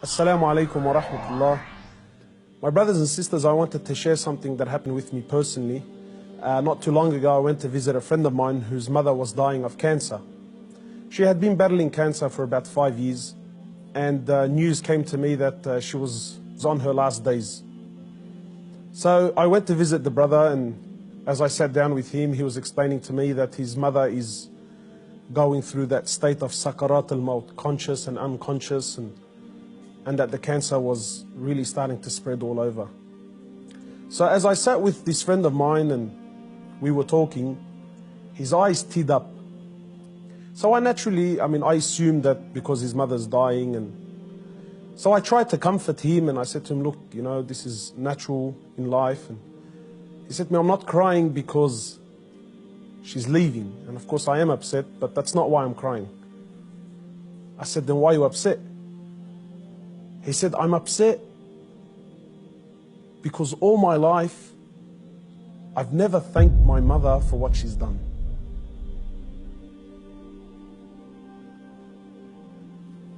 Assalamu alaikum wa rahmatullah. My brothers and sisters, I wanted to share something that happened with me personally. Not too long ago, I went to visit a friend of mine whose mother was dying of cancer. She had been battling cancer for about 5 years, and news came to me that she was on her last days. So I went to visit the brother, and as I sat down with him, he was explaining to me that his mother is going through that state of sakarat al-maut, conscious and unconscious, and that the cancer was really starting to spread all over. So as I sat with this friend of mine and we were talking, his eyes teared up. So I assumed that because his mother's dying, and so I tried to comfort him, and I said to him, look, this is natural in life. And he said to me, I'm not crying because she's leaving. And of course I am upset, but that's not why I'm crying. I said, then why are you upset? He said, I'm upset because all my life, I've never thanked my mother for what she's done.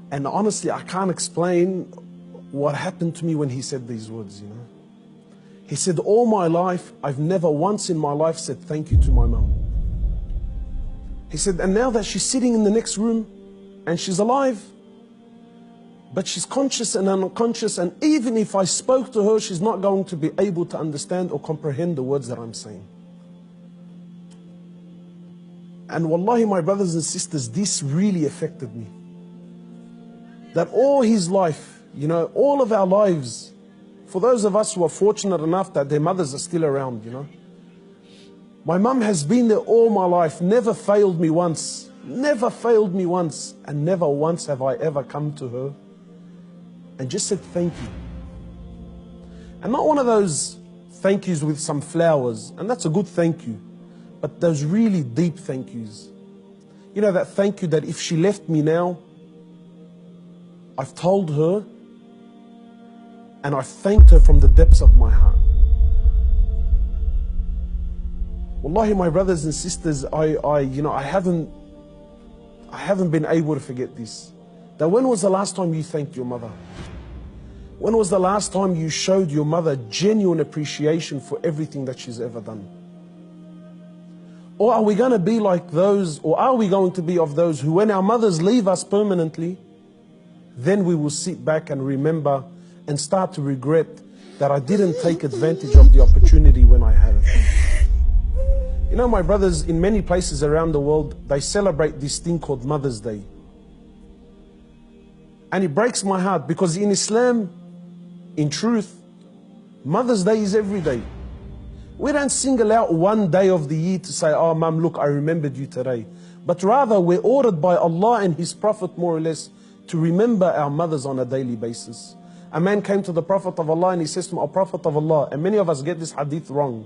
And honestly, I can't explain what happened to me when he said these words, He said, all my life, I've never once in my life said thank you to my mum. He said, and now that she's sitting in the next room and she's alive, but she's conscious and unconscious, and even if I spoke to her, she's not going to be able to understand or comprehend the words that I'm saying. And wallahi, my brothers and sisters, this really affected me. That all his life, all of our lives, for those of us who are fortunate enough that their mothers are still around, my mum has been there all my life, never failed me once, and never once have I ever come to her and just said thank you. And not one of those thank yous with some flowers, and that's a good thank you, but those really deep thank yous. That thank you that if she left me now, I've told her and I thanked her from the depths of my heart. Wallahi, my brothers and sisters, I haven't been able to forget this. That when was the last time you thanked your mother? When was the last time you showed your mother genuine appreciation for everything that she's ever done? Or are we going to be like those, or are we going to be of those who, when our mothers leave us permanently, then we will sit back and remember and start to regret that I didn't take advantage of the opportunity when I had it. My brothers, in many places around the world, they celebrate this thing called Mother's Day. And it breaks my heart because in Islam, in truth, Mother's Day is every day. We don't single out one day of the year to say, oh, Mum, look, I remembered you today. But rather, we're ordered by Allah and His Prophet, more or less, to remember our mothers on a daily basis. A man came to the Prophet of Allah and he says to him, O Prophet of Allah, and many of us get this hadith wrong.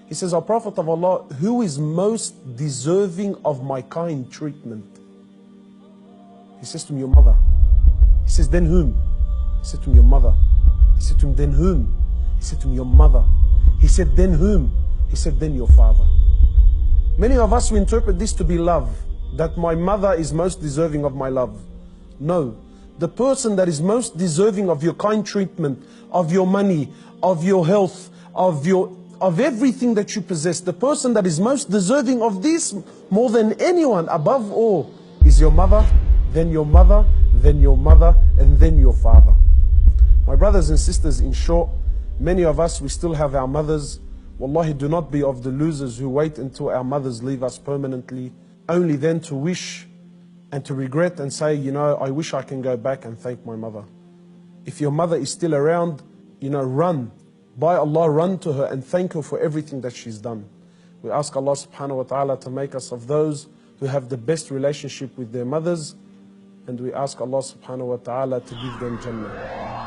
He says, O Prophet of Allah, who is most deserving of my kind treatment? He says to him, your mother. He says, then whom? He said to him, your mother. He said to him, then whom? He said to him, your mother. He said, then whom? He said, then your father. Many of us, we interpret this to be love, that my mother is most deserving of my love. No. The person that is most deserving of your kind treatment, of your money, of your health, of everything that you possess, the person that is most deserving of this more than anyone, above all, is your mother, then your mother, then your mother, and then your father. My brothers and sisters, in short, many of us, we still have our mothers. Wallahi, do not be of the losers who wait until our mothers leave us permanently, only then to wish and to regret and say, I wish I can go back and thank my mother. If your mother is still around, run. By Allah, run to her and thank her for everything that she's done. We ask Allah subhanahu wa ta'ala to make us of those who have the best relationship with their mothers, and we ask Allah subhanahu wa ta'ala to give them Jannah.